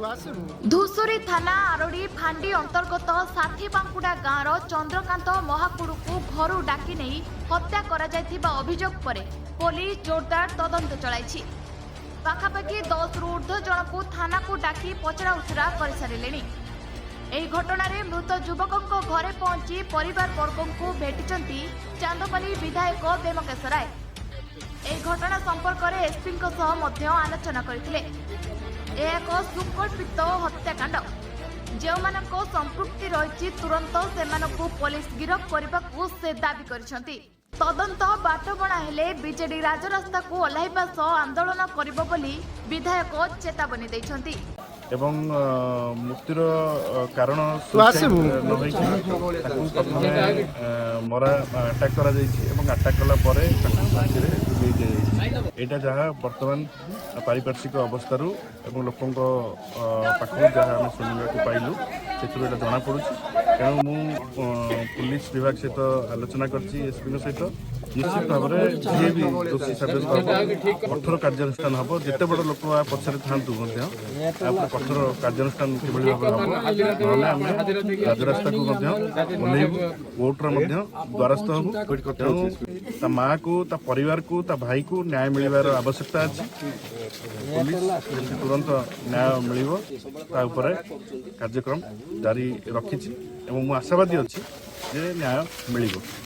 धूसुरी थाना आरोड़ी फांडी अंतर्गत साथीबांकुड़ा गाँव चंद्रकांत महाकुड़ को घर डाकी नहीं हत्या करा जायथिबा अभियोग पर पुलिस जोरदार तदंत चलाई। पाखापाखि 10 रु ऊर्ध्व जन को थाना को डाकी पचरा उचरा कर सारे। ଏହି ଘଟଣାରେ ମୃତ ଯୁବକଙ୍କ ଘରେ ପହଞ୍ଚି ପରିବାର ବର୍ଗଙ୍କୁ ଭେଟିଛନ୍ତି ଚାନ୍ଦପାଲି ବିଧାୟକ ବ୍ୟୋମକେଶ ରାୟ। ଏହି ଘଟଣା ସମ୍ପର୍କରେ ଏସ୍ପିଙ୍କ ସହ ମଧ୍ୟ ଆଲୋଚନା କରିଥିଲେ। ଏହା ଏକ ସୁକଳ୍ପିତ ହତ୍ୟାକାଣ୍ଡ, ଯେଉଁମାନଙ୍କ ସମ୍ପୃକ୍ତି ରହିଛି ତୁରନ୍ତ ସେମାନଙ୍କୁ ପୋଲିସ ଗିରଫ କରିବାକୁ ସେ ଦାବି କରିଛନ୍ତି। ତଦନ୍ତ ବାଟବଣା ହେଲେ ବିଜେଡି ରାଜରାସ୍ତାକୁ ଓହ୍ଲାଇବା ସହ ଆନ୍ଦୋଳନ କରିବ ବୋଲି ବିଧାୟକ ଚେତାବନୀ ଦେଇଛନ୍ତି। एवं मृत्युर कारण मरा आटाक करा आटाक कला यहाँ जहाँ बर्तमान पारिपार्श्विक अवस्था लोकों पाखु जहाँ आम शुणा पाइलु से जना पड़ू। तेणु मु पुलिस विभाग सहित आलोचना करछि एसपी सहित निश्चित भाव में जी भी दोषी सब्यस्त हम कठोर कार्यानुष्ठान हम जिते बड़ लोक पछरे था कठोर कार्यानुष्ठान किभली भाव हम राजरास्ता को ओह्लैबू कोर्टर द्वारस्थ हबू। तेणु माँ को परिवार को भाई को न्याय मिलवार आवश्यकता अच्छी। पुलिस तुरंत न्याय मिल कार्यक्रम जारी रखी। आशावादी अच्छी न्याय मिल।